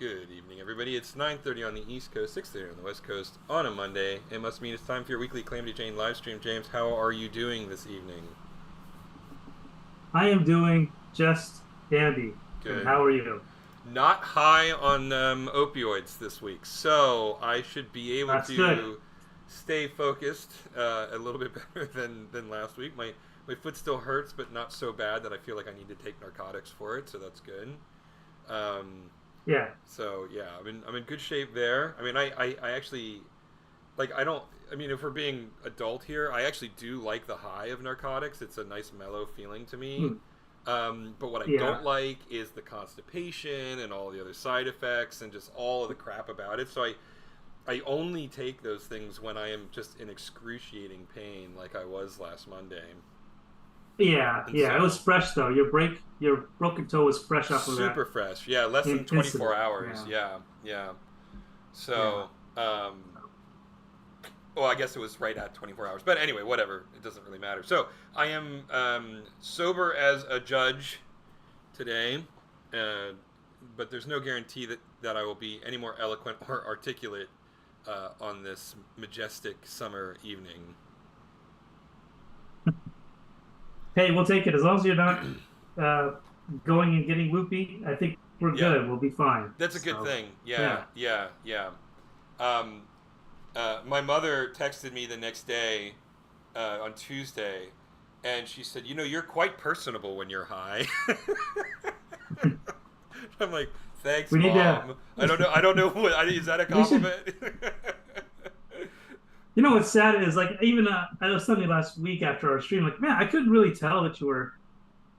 Good evening, everybody. It's 9:30 on the East Coast, 6:30 on the West Coast on a Monday. It must mean it's time for your weekly Calamity Jane live stream. James, how are you doing this evening? I am doing just dandy. And Good. how are you? Not high on opioids this week, so I should be able That's good. to stay focused a little bit better than last week. My foot still hurts, but not so bad that I feel like I need to take narcotics for it, so that's good. Um, Yeah. So yeah, I'm in good shape there. I mean, I actually like I don't. I mean, if we're being adult here, I actually do like the high of narcotics. It's a nice mellow feeling to me. Hmm. But what I Yeah. don't like is the constipation and all the other side effects and just all of the crap about it. So I only take those things when I am just in excruciating pain, like I was last Monday. Yeah. And Yeah. It was so fresh though. Your broken toe was fresh off of that super fresh, yeah, less than 24 incident. hours, Yeah. yeah, yeah. Yeah. So well, I guess it was right at 24 hours. But anyway, whatever. It doesn't really matter. So I am sober as a judge today, uh, but there's no guarantee that I will be any more eloquent or articulate on this majestic summer evening. Hey, we'll take it as long as you're not uh, going and getting loopy. I think we're Yeah, good. We'll be fine. that's a good So, thing. Yeah, yeah. yeah, yeah. Um, my mother texted me the next day on Tuesday, and she said, "You know, you're quite personable when you're high." I'm like, "Thanks, We need to. mom." I don't know. I don't know what. Is that a We should. compliment? You know what's sad is like even I was telling you last week after our stream, like man, I couldn't really tell that you were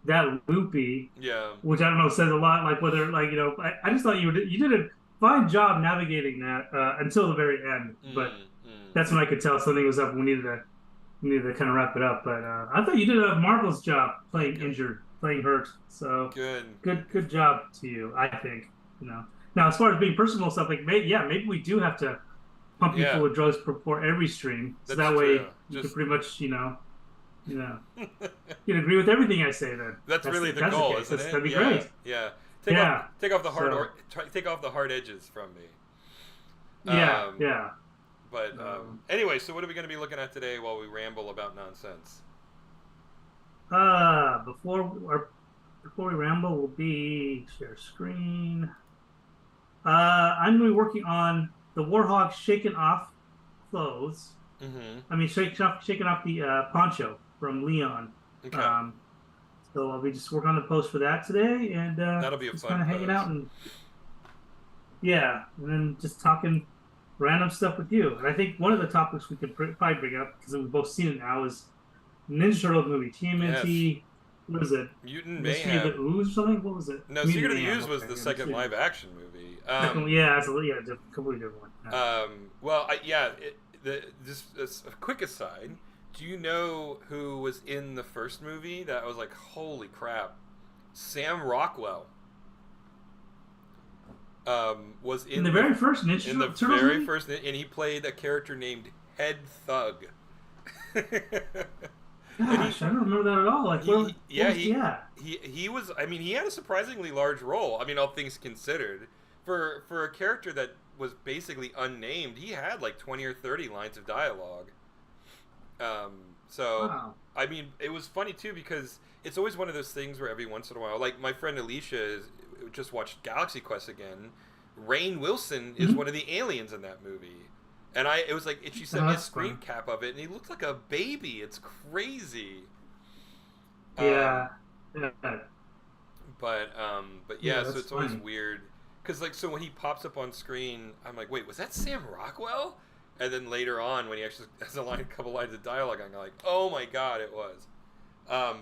that loopy, Yeah. which I don't know says a lot. Like whether like I just thought you did a fine job navigating that until the very end, but Mm, mm. that's when I could tell something was up. We needed to kind of wrap it up. But I thought you did a marvelous job playing Good. injured, playing hurt. So Good. good job to you. I think you know. Now as far as being personal stuff, like maybe we do have to pump you full Yeah, of drugs before every stream, so that's that way true. you can Just pretty much you know you can agree with everything I say. Then that's that's really if the that's the goal, case. isn't That'd it? be Yeah, great. yeah. Yeah. Take off the hard So take off the hard edges from me. yeah, Um, yeah. but anyway, so what are we going to be looking at today while we ramble about nonsense? Uh, before our before we ramble, we'll be share screen. I'm gonna be working on the Warhog shaking off clothes. Mm-hmm. I mean, shaking off the poncho from Leon. Okay, Um, so I'll be just working on the post for that today, and that'll be a just kind fun of hanging pose. out and yeah, and then just talking random stuff with you. And I think one of the topics we could probably bring up because we've both seen it now is Ninja Turtle movie Yes, TMNT. What was it? Mutant Mystery of the Mayhem. Ooze or something? What was it? No, Mutant Secret of the Mayhem. Ooze was Okay, the yeah, second Mystery of live action movie. Second, yeah, yeah, it's a completely different one. Yeah. Well, just a quick aside. Do you know who was in the first movie? That was like, holy crap. Sam Rockwell was In the very first in the Ninja Turtles very movie? first, and he played a character named Head Thug. And Gosh, I don't remember that at all. Like, where yeah, was he at? he was. I mean, he had a surprisingly large role. I mean, all things considered, for a character that was basically unnamed, he had like 20 or 30 lines of dialogue. So Wow. I mean, it was funny too because it's always one of those things where every once in a while, like my friend Alicia just watched Galaxy Quest again. Rainn Wilson is Mhm. one of the aliens in that movie. And it was like, she Oh, sent me a that's screen funny. cap of it, and he looks like a baby. It's crazy. Um, Yeah. Yeah. but Yeah, yeah, so that's it's always funny. weird, cause like, so when he pops up on screen, I'm like, wait, was that Sam Rockwell? And then later on, when he actually has a couple lines of dialogue, I'm like, oh my god, it was.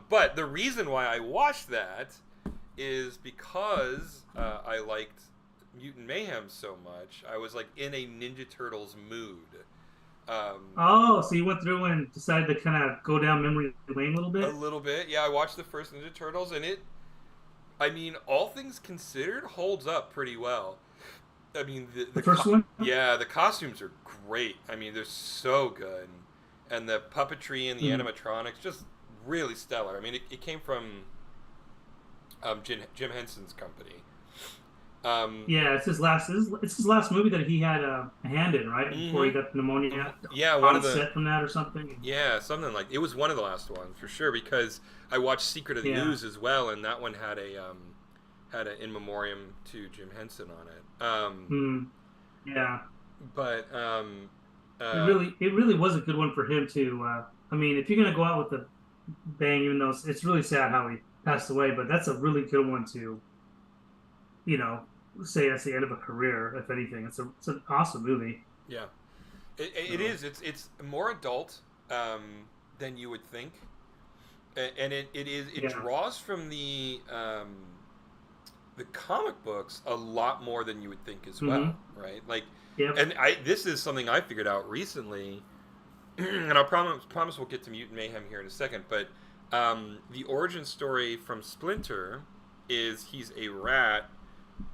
But the reason why I watched that is because I liked Mutant Mayhem so much. I was like in a Ninja Turtles mood. Um, Oh, so you went through and decided to kind of go down memory lane a little a bit? little bit, yeah. I watched the first Ninja Turtles, and I mean, all things considered, holds up pretty well. I mean, The first one? yeah, the costumes are great. I mean, they're so good, and the puppetry and the Hmm. animatronics just really stellar. I mean, it came from Jim Henson's company, Yeah, it's his last movie that he had a hand in, right? Before he hmm got pneumonia Yeah, one on of the set from that or something. yeah, something like it was one of the last ones for sure because I watched Secret of the Yeah. Ooze as well, and that one had an in memoriam to Jim Henson on it. Mm, yeah. But uh, It really was a good one for him to. I mean, if you're gonna go out with a bang, even though it's really sad how he passed away, but that's a really good one to, you know, say that's the end of a career. If anything, it's an awesome movie. yeah, it So. is. It's more adult than you would think, and it Yeah. draws from the comic books a lot more than you would think as well, Mm-hmm. right? Like, Yep. and I this is something I figured out recently, and I promise we'll get to Mutant Mayhem here in a second, but the origin story from Splinter is he's a rat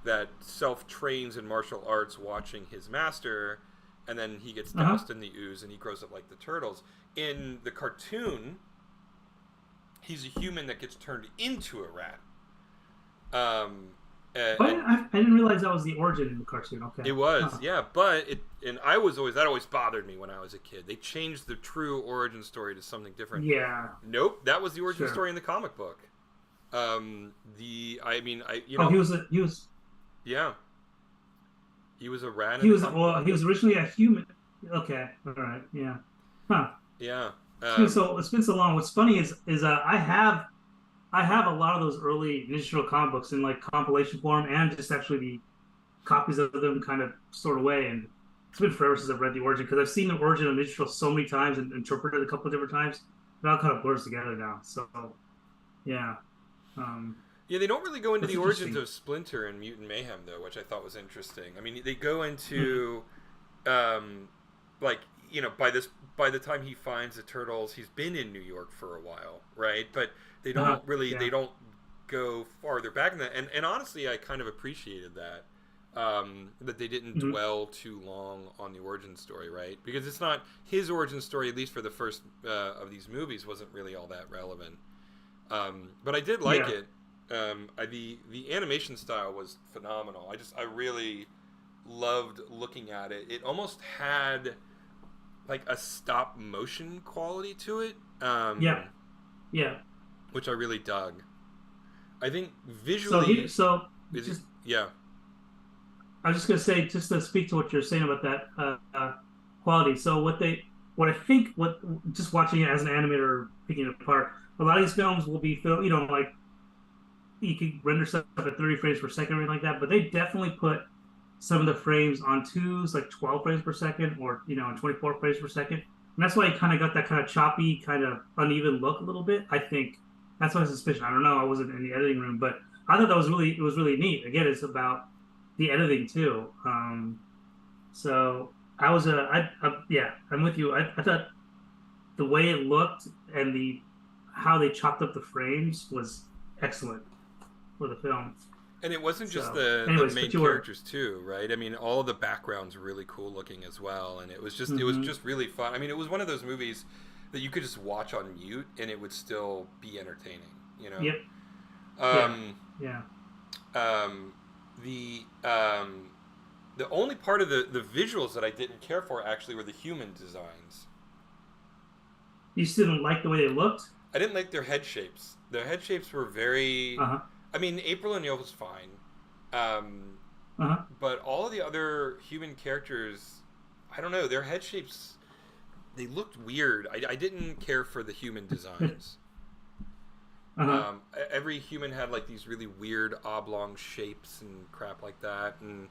that self trains in martial arts, watching his master, and then he gets Uh-huh. doused in the ooze and he grows up like the turtles. In the cartoon, he's a human that gets turned into a rat. Um, But and I didn't realize that was the origin in the cartoon. Okay. it was, Huh. yeah, but it and I was always that always bothered me when I was a kid. They changed the true origin story to something different. Yeah. Nope, that was the origin Sure. story in the comic book. The I mean, I you Oh, know, yeah, he was a rat in he the was comic book. well, he was originally a human. Okay. All right. Yeah. Huh. Yeah, It's been so long. What's funny is I have a lot of those early Ninja Turtle comic books in like compilation form and just actually the copies of them kind of stored away. And it's been forever since I've read the origin because I've seen the origin of Ninja Turtle so many times and interpreted it a couple of different times. It all kind of blurs together now. So yeah, um, yeah. They don't really go into that's the origins interesting. of Splinter and Mutant Mayhem though, which I thought was interesting. I mean, they go Mm-hmm. into um, like by the time he finds the turtles, he's been in New York for a while, right? But Uh-huh. they Yeah. don't go farther back in that. And honestly, I kind of appreciated that. That they didn't Mm-hmm. dwell too long on the origin story, right? Because it's not his origin story, at least for the first of these movies, wasn't really all that relevant. But I did like Yeah. it. The animation style was phenomenal. I really loved looking at it. It almost had like a stop motion quality to it, Yeah. Yeah. which I really dug. I think So here, visually, so is it, just yeah, I was just gonna say, just to speak to what you're saying about that quality. So what I think, what just watching it as an animator, picking it apart, a lot of these films will be film, like you can render stuff at 30 frames per second or anything like that, but they definitely put some of the frames on twos, like 12 frames per second, or 24 frames per second, and that's why it kind of got that kind of choppy, kind of uneven look a little bit. I think that's my suspicion. I don't know. I wasn't in the editing room, but I thought that was really it was really neat. Again, it's about the editing too. So I was yeah, I'm with you. I thought the way it looked and the how they chopped up the frames was excellent for the film. and it wasn't just So, the anyways, main but you were. characters too, right? I mean, all of the backgrounds were really cool looking as well, and it was Hmm. just really fun. I mean, it was one of those movies that you could just watch on mute and it would still be entertaining, you know. Yep. Yeah. Um, Yeah. um, the um, the only part of the visuals that I didn't care for actually were the human designs. You still didn't like the way they looked. I didn't like their head shapes. Their head shapes were very. Uh huh. I mean, April O'Neil was fine, um, Uh huh. but all of the other human characters, I don't know, their head shapes. They looked weird. I didn't care for the human designs. Uh huh. Every human had like these really weird oblong shapes and crap like that, and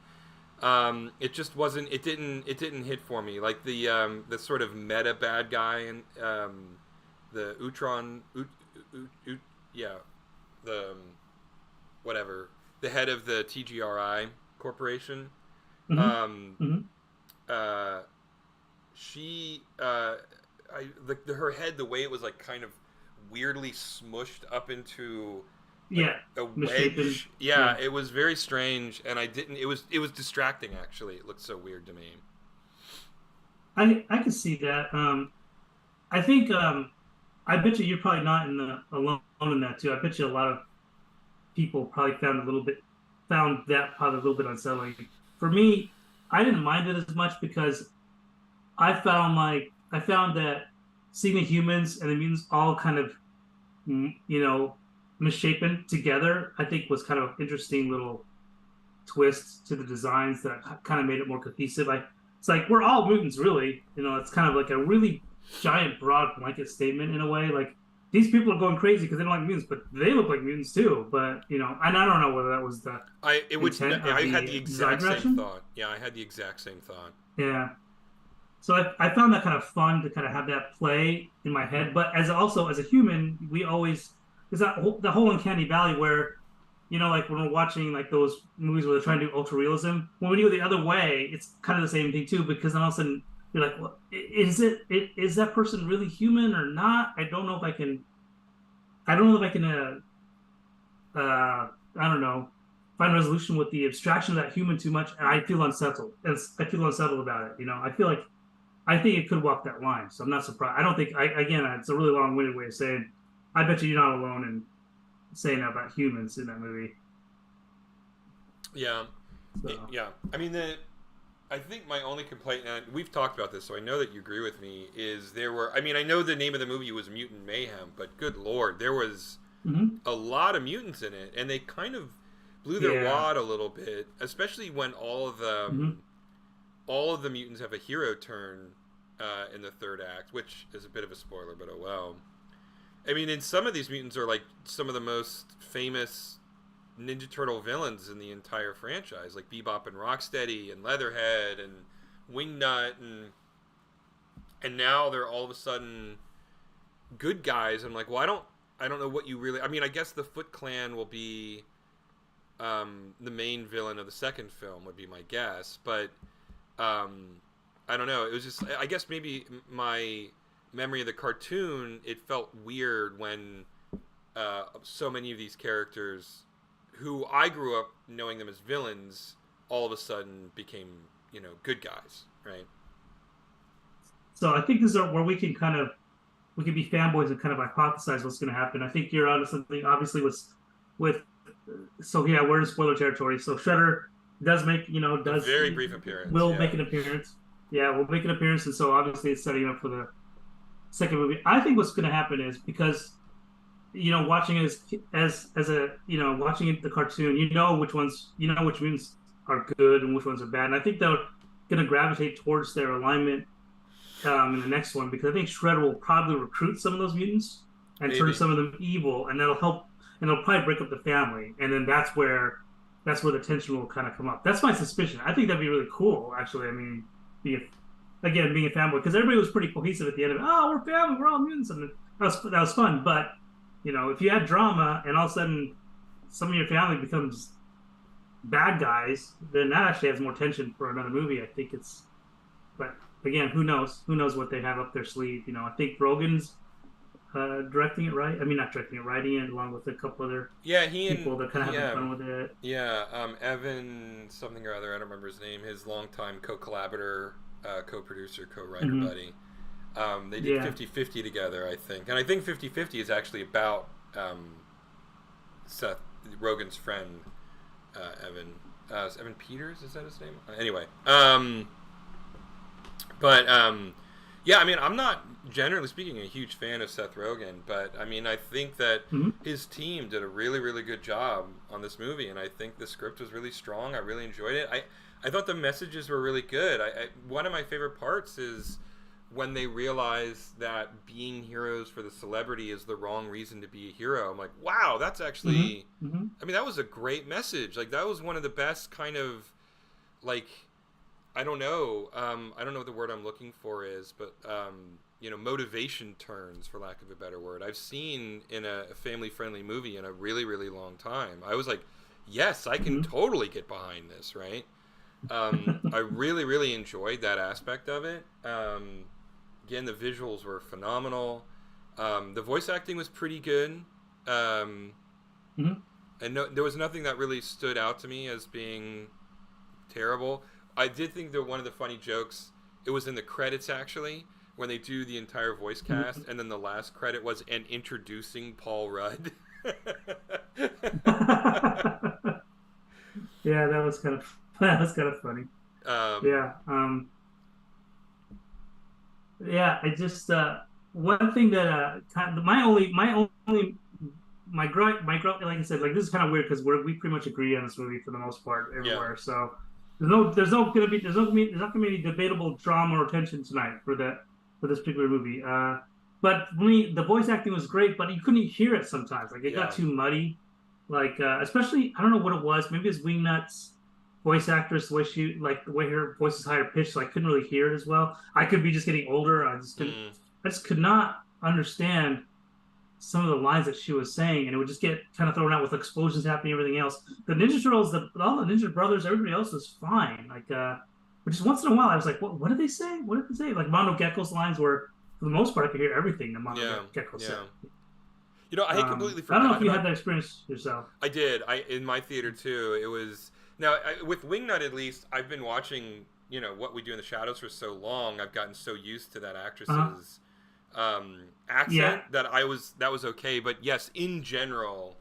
it just wasn't. It didn't hit for me. Like the sort of meta bad guy and the Utron, yeah, the whatever, the head of the TGRI Corporation. Hmm. Um, Hmm. uh, she, her head, the way it was like kind of weirdly smushed up into like Yeah. a Misshapen. wedge. Yeah, Yeah. it was very strange, and I didn't. It was distracting actually. It looked so weird to me. I can see that. I think I bet you you're probably not in the alone in that too. I bet you a lot of people probably found it a little bit. found that part a little bit unsettling. For me, I didn't mind it as much because I found that seeing the humans and the mutants all kind of you know misshapen together, I think was kind of an interesting little twist to the designs that kind of made it more cohesive. It's like we're all mutants, really. It's kind of like a really giant, broad blanket statement in a way. Like these people are going crazy because they don't like mutants, but they look like mutants too. But and I don't know whether that was the intent of I had the the design exact same direction. thought. Yeah, I had the exact same thought. Yeah. So I found that kind of fun to kind of have that play in my head. But as a human, we always there's the whole uncanny valley where like when we're watching like those movies where they're trying to do ultra realism, when we do it the other way, it's kind of the same thing too. Because then all of a sudden you're like, well, is that person really human or not? I don't know if I can. I don't know if I can. I don't know. Find a resolution with the abstraction of that human too much, and I feel unsettled. I feel unsettled about it. I think it could walk that line, so I'm not surprised. I don't think. Again, it's a really long-winded way of saying. I bet you're not alone in saying that about humans in that movie. Yeah, So. yeah. I mean, I think my only complaint, and we've talked about this, so I know that you agree with me, is there were. I mean, I know the name of the movie was Mutant Mayhem, but good lord, there was a lot of mutants in it, and they kind of blew their wad a little bit, especially when all of the mutants have a hero turn in the third act, which is a bit of a spoiler, but oh well. I mean, and some of these mutants are like some of the most famous Ninja Turtle villains in the entire franchise, like Bebop and Rocksteady and Leatherhead and Wingnut, and now they're all of a sudden good guys. I'm like, well, I don't know what you really. I mean, I guess the Foot Clan will be the main villain of the second film, would be my guess, but I don't know. It was just, I guess maybe my memory of the cartoon, it felt weird when so many of these characters, who I grew up knowing them as villains, all of a sudden became, good guys, right? So I think this is where we can be fanboys and kind of hypothesize what's going to happen. I think you're onto something. Obviously, with so yeah, we're in spoiler territory. So Shredder does make A very brief appearance. will Yeah. make an appearance. Yeah, will make an appearance, and so obviously it's setting up for the second movie. I think what's going to happen is because watching it as a watching it the cartoon, which mutants are good and which ones are bad, and I think they're going to gravitate towards their alignment in the next one because I think Shredder will probably recruit some of those mutants and Maybe. turn some of them evil, and that'll help, and it'll probably break up the family, and then that's where the tension will kind of come up. That's my suspicion. I think that'd be really cool, actually. I mean, being a fanboy, because everybody was pretty cohesive at the end of it. Oh, we're family, we're all mutants, and that was fun. But if you had drama and all of a sudden some of your family becomes bad guys, then that actually has more tension for another movie. I think but again, who knows? Who knows what they have up their sleeve? I think Rogan's directing it, right? I mean, not directing it, writing it along with a couple other people that kind of having fun with it. Yeah, Evan something or other, I don't remember his name, his longtime co-collaborator, co-producer, co-writer buddy. They did 50-50 together, I think. And I think 50-50 is actually about Seth Rogen's friend, Evan. Evan Peters, is that his name? Anyway. Yeah, I mean, I'm not, generally speaking, a huge fan of Seth Rogen, but, I mean, I think that his team did a really, really good job on this movie, and I think the script was really strong. I really enjoyed it. I thought the messages were really good. One of my favorite parts is when they realize that being heroes for the celebrity is the wrong reason to be a hero. I'm like, wow, that's actually, I mean, that was a great message. Like, that was one of the best kind of, like, I don't know what the word I'm looking for is, but motivation turns, for lack of a better word, I've seen in a family-friendly movie in a really, really long time. I was like, yes, I can totally get behind this, right? I really, really enjoyed that aspect of it. Again, the visuals were phenomenal. The voice acting was pretty good. And there was nothing that really stood out to me as being terrible. I did think that one of the funny jokes, it was in the credits actually, when they do the entire voice cast, and then the last credit was "and introducing Paul Rudd." Yeah, that was kind of that was kind of funny. Um, Yeah. Yeah, I just one thing that kind of, my gripe, like I said, like this is kind of weird because we pretty much agree on this movie for the most part yeah, everywhere. So there's not gonna be any debatable drama or tension tonight for this particular movie. But for me, the voice acting was great, but you couldn't hear it sometimes. Like it got yeah. too muddy. Like especially I don't know what it was. Maybe it's Wingnuts voice actress, the way her voice is higher pitched, so I couldn't really hear it as well. I could be just getting older. Mm, I just could not understand some of the lines that she was saying, and it would just get kind of thrown out with explosions happening, and everything else. The Ninja Turtles, all the Ninja Brothers, everybody else was fine. Like, but just once in a while, I was like, what did they say? What did they say? Like Mondo Gecko's lines were, for the most part, I could hear everything that Mondo yeah, Gecko said. yeah. You know, I had completely I don't know if forgotten you about. had that experience yourself. I did. I in my theater too. It was now with Wingnut at least. I've been watching. You know what we do in the shadows for so long. I've gotten so used to that Uh-huh. actress's Yeah. accent that was okay. But yes, in general,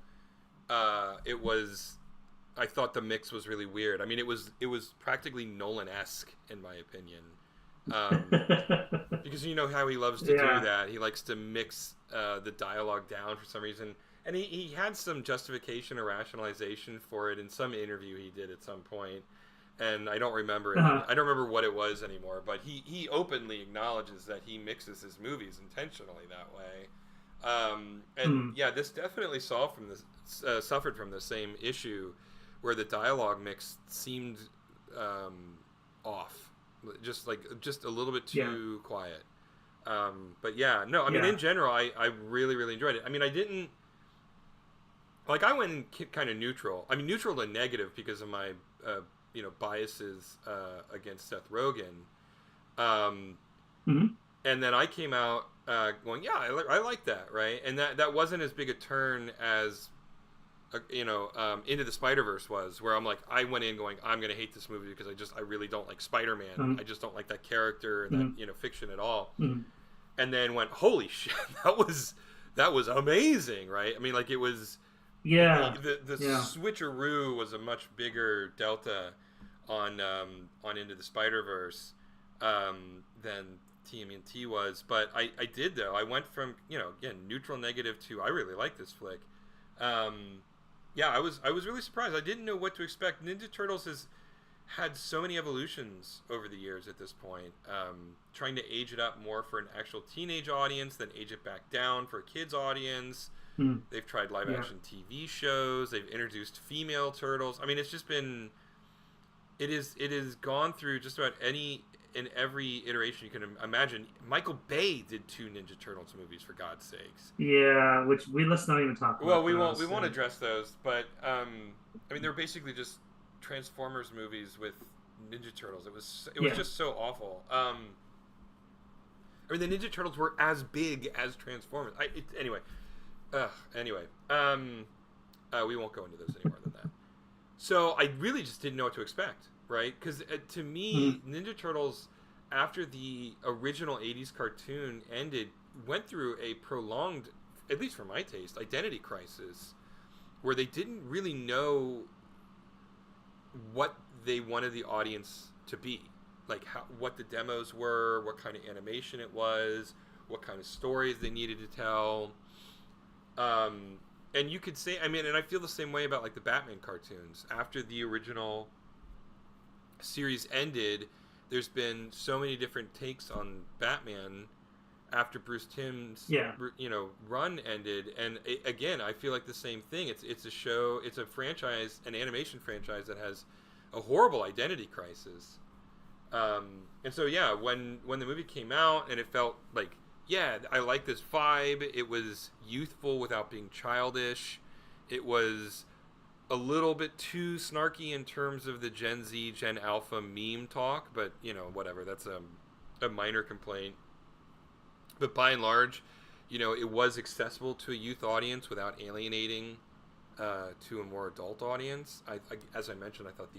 it was. I thought the mix was really weird. I mean, it was practically Nolan-esque in my opinion. Um, because you know how he loves to do Yeah. that. He likes to mix the dialogue down for some reason, and he had some justification or rationalization for it in some interview he did at some point, and I don't remember it. Uh-huh. I don't remember what it was anymore. But he openly acknowledges that he mixes his movies intentionally that way. And Mm. yeah, this definitely suffered from the same issue, where the dialogue mix seemed off, just a little bit Yeah. too quiet. But yeah, no, I mean in Yeah. general, I really really enjoyed it. I mean, I didn't like I went in kind of neutral. I mean neutral to negative because of my biases against Seth Rogen. Um, Hmm. and then I came out going, yeah, I like that, right? And that wasn't as big a turn as Into the Spider-Verse was, where I'm like, I went in going, I'm gonna hate this movie because I really don't like Spider-Man. Hmm. I just don't like that character and that Hmm. fiction at all. Hmm. And then went, holy shit, that was amazing, right? I mean, like it was Yeah. the Yeah. switcheroo was a much bigger delta on Into the Spider-Verse than TMNT was, but I did though. I went from again neutral negative to I really like this flick. Um, yeah, I was really surprised. I didn't know what to expect. Ninja Turtles has had so many evolutions over the years at this point. Trying to age it up more for an actual teenage audience, then age it back down for a kids audience. Mm. They've tried live Yeah. action TV shows. They've introduced female turtles. I mean, it's just been it is gone through just about any in every iteration you can imagine. Michael Bay did two Ninja Turtles movies for God's sakes. Yeah. Which let's not even talk Well, about we won't those. address those, but I mean they're basically just Transformers movies with Ninja Turtles. It was Yeah. just so awful. I mean the Ninja Turtles were as big as Transformers. Anyway. Anyway, we won't go into those any more than that. So I really just didn't know what to expect, right? Because to me, Mm. Ninja Turtles, after the original '80s cartoon ended, went through a prolonged, at least for my taste, identity crisis, where they didn't really know what they wanted the audience to be, like what the demos were, what kind of animation it was, what kind of stories they needed to tell. And you could say, I mean, and I feel the same way about like the Batman cartoons. After the original series ended, there's been so many different takes on Batman after Bruce Timm's Yeah. run ended. And again, I feel like the same thing. It's a show, it's a franchise, an animation franchise that has a horrible identity crisis. And so yeah, when the movie came out and it felt like, yeah, I like this vibe. It was youthful without being childish. It was a little bit too snarky in terms of the Gen Z, Gen Alpha meme talk, but whatever. That's a minor complaint. But by and large, it was accessible to a youth audience without alienating to a more adult audience. As I mentioned, I thought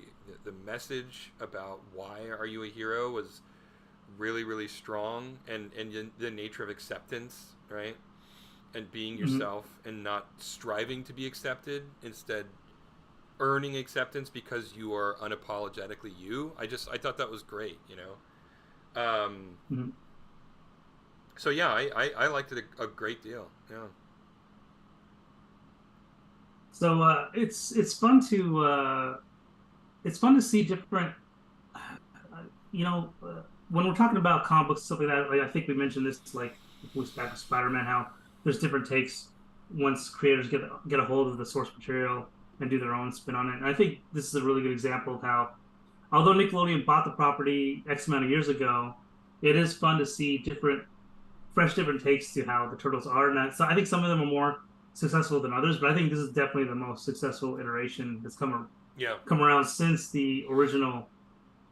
the message about why are you a hero was really really strong, and the nature of acceptance, right, and being Hmm. yourself and not striving to be accepted, instead earning acceptance because you are unapologetically you. I thought that was great, you know. Mhm. So yeah, I liked it a great deal. Yeah. So it's fun to see different. You know, when we're talking about comic books stuff like that, like I think we mentioned this like was back with Spider-Man, how there's different takes once creators get a hold of the source material and do their own spin on it. And I think this is a really good example of how, although Nickelodeon bought the property X amount of years ago, it is fun to see different takes to how the turtles are. And that, so I think some of them are more successful than others, but I think this is definitely the most successful iteration that's Yeah. come around since the original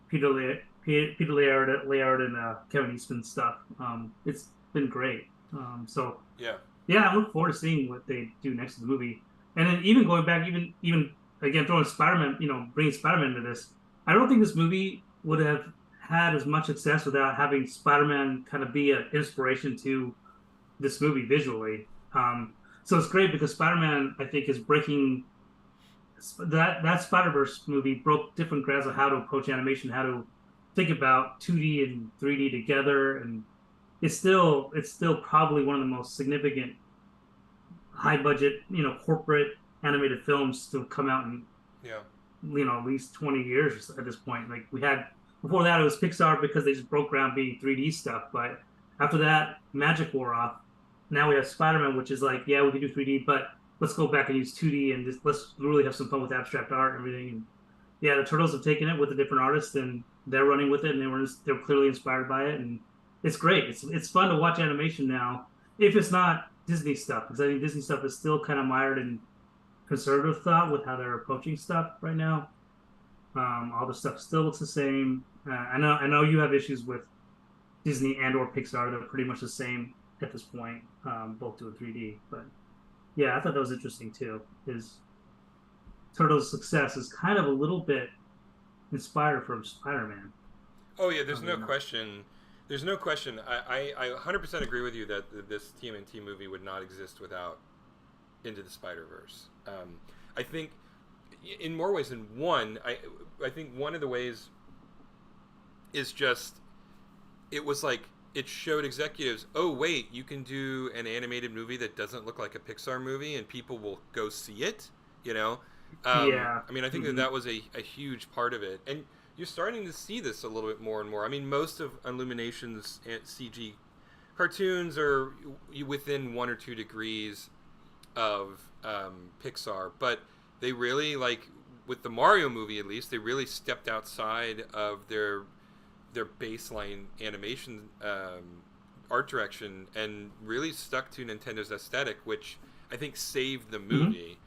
Peter Laird and Kevin Eastman stuff. It's been great. So Yeah. yeah, I look forward to seeing what they do next to the movie. And then even going back, even again throwing Spider-Man, bringing Spider-Man into this, I don't think this movie would have had as much success without having Spider-Man kind of be an inspiration to this movie visually. So it's great because Spider-Man, I think, is breaking that Spider-Verse movie broke different grounds of how to approach animation, how to think about 2D and 3D together, and it's still probably one of the most significant high budget, corporate animated films to come out in Yeah. at least 20 years at this point. Like we had before that, it was Pixar because they just broke ground being 3D stuff, but after that, Magic wore off. Now we have Spider-Man, which is like, yeah, we can do 3D, but let's go back and use 2D and just let's really have some fun with abstract art and everything. And yeah, the Turtles have taken it with a different artist and they're running with it, and they're clearly inspired by it, and it's great. It's fun to watch animation now if it's not Disney stuff, because I think Disney stuff is still kind of mired in conservative thought with how they're approaching stuff right now. All the stuff still looks the same. I know you have issues with Disney and or Pixar. They're pretty much the same at this point, both doing 3D. But yeah, I thought that was interesting too. Is Turtles' success is kind of a little bit inspired from Spider-Man. Oh yeah, there's no question. There's no question. I 100% agree with you that this TMNT movie would not exist without Into the Spider-Verse. I think in more ways than one. I think one of the ways is just it was like it showed executives, oh wait, you can do an animated movie that doesn't look like a Pixar movie, and people will go see it. You know. Yeah. I mean, I think that was a huge part of it, and you're starting to see this a little bit more and more. I mean, most of Illumination's CG cartoons are within 1 or 2 degrees of Pixar, but they really, like with the Mario movie at least, they really stepped outside of their baseline animation art direction and really stuck to Nintendo's aesthetic, which I think saved the movie.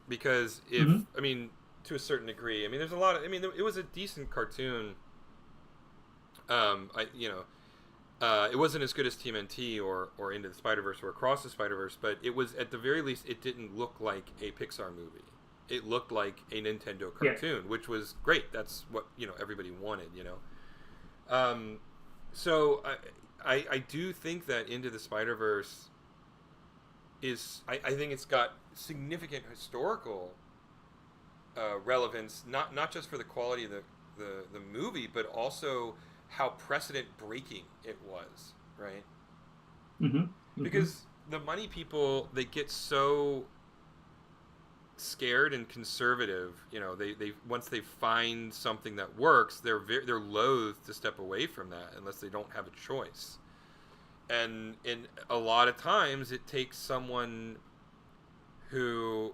Because I mean, to a certain degree, I mean, there's a lot of, I mean, it was a decent cartoon. It wasn't as good as TMNT or Into the Spider-Verse or Across the Spider-Verse, but it was, at the very least, it didn't look like a Pixar movie. It looked like a Nintendo cartoon, which was great. That's what, everybody wanted, So I do think that Into the Spider-Verse is, I think it's got significant historical relevance, not just for the quality of the movie, but also how precedent breaking it was, right? Because the money people, they get so scared and conservative, they once they find something that works, they're loath to step away from that unless they don't have a choice. And in a lot of times it takes someone who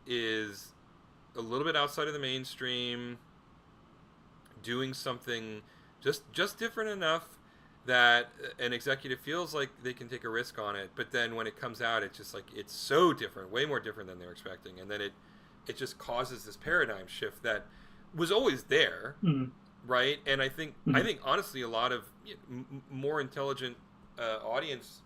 is a little bit outside of the mainstream, doing something just different enough that an executive feels like they can take a risk on it, but then when it comes out, it's just like, it's so different, way more different than they're expecting, and then it just causes this paradigm shift that was always there, right? And I think honestly, a lot of more intelligent audience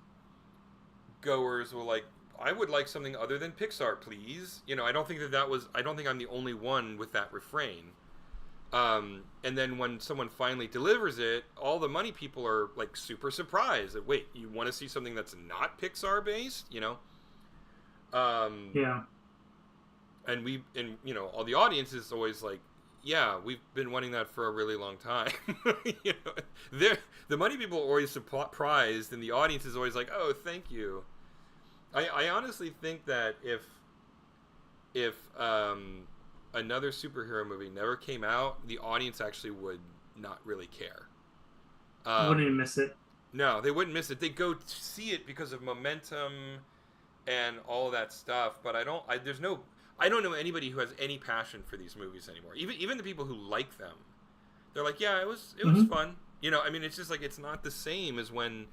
goers will like, I would like something other than Pixar, please. I don't think I don't think I'm the only one with that refrain. And then when someone finally delivers it, all the money people are like super surprised that, wait, you want to see something that's not Pixar based, Yeah. and you know, all the audience is always like, yeah, we've been wanting that for a really long time. You know, the money people are always surprised, and the audience is always like, oh, thank you. I honestly think that if another superhero movie never came out, the audience actually would not really care. Wouldn't even miss it. No, they wouldn't miss it. They go see it because of momentum and all that stuff. But I don't know anybody who has any passion for these movies anymore. Even the people who like them, they're like, yeah, it was fun. You know, I mean, it's just like, it's not the same as when.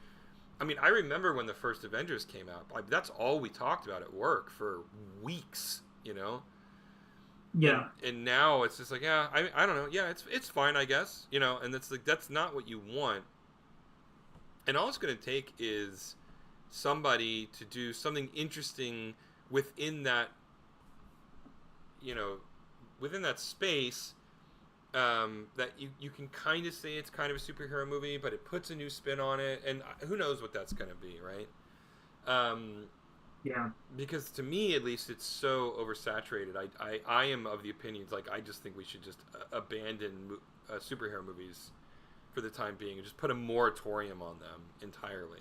I mean, I remember when the first Avengers came out. That's all we talked about at work for weeks. You know. Yeah. And now it's just like, yeah, I don't know. Yeah, it's fine, I guess. You know, and that's not what you want. And all it's going to take is somebody to do something interesting within that, you know, within that space, that you can kind of say it's kind of a superhero movie, but it puts a new spin on it, and who knows what that's going to be, right? Yeah. Because to me, at least, it's so oversaturated. I am of the opinions, like, I just think we should just abandon superhero movies for the time being and just put a moratorium on them entirely.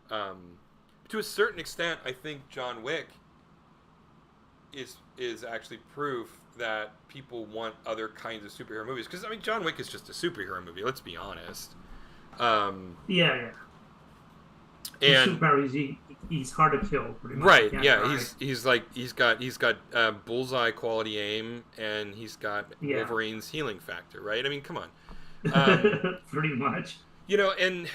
To a certain extent, I think John Wick is actually proof that people want other kinds of superhero movies. Because, I mean, John Wick is just a superhero movie, let's be honest. Yeah. And he's hard to kill, pretty much. Right, yeah, he's got bullseye quality aim, and he's got Wolverine's healing factor, right? I mean, come on. Pretty much. You know, and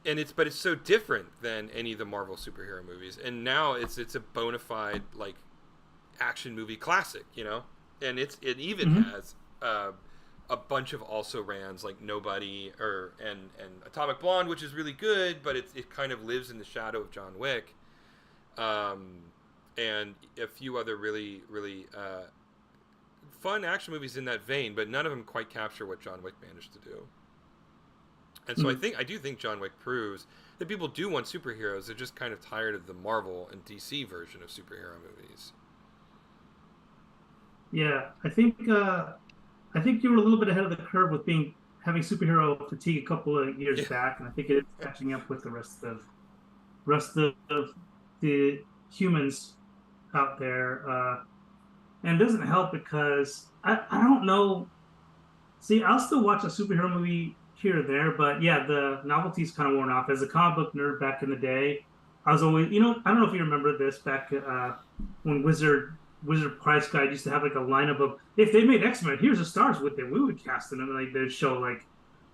it's so different than any of the Marvel superhero movies, and now it's a bona fide, like, action movie classic, you know, and it even has a bunch of also rans like Nobody and Atomic Blonde, which is really good, but it kind of lives in the shadow of John Wick, and a few other really really fun action movies in that vein, but none of them quite capture what John Wick managed to do. And so I do think John Wick proves that people do want superheroes. They're just kind of tired of the Marvel and DC version of superhero movies. Yeah, I think you were a little bit ahead of the curve with having superhero fatigue a couple of years back, and I think it is catching up with the rest of the humans out there. And it doesn't help because I don't know. See, I'll still watch a superhero movie here or there, but yeah, the novelty's kind of worn off. As a comic book nerd back in the day, I was always, I don't know if you remember this back when Wizard Price Guide used to have like a lineup of, if they made X-Men, here's the stars with it, we would cast them, and like they'd show like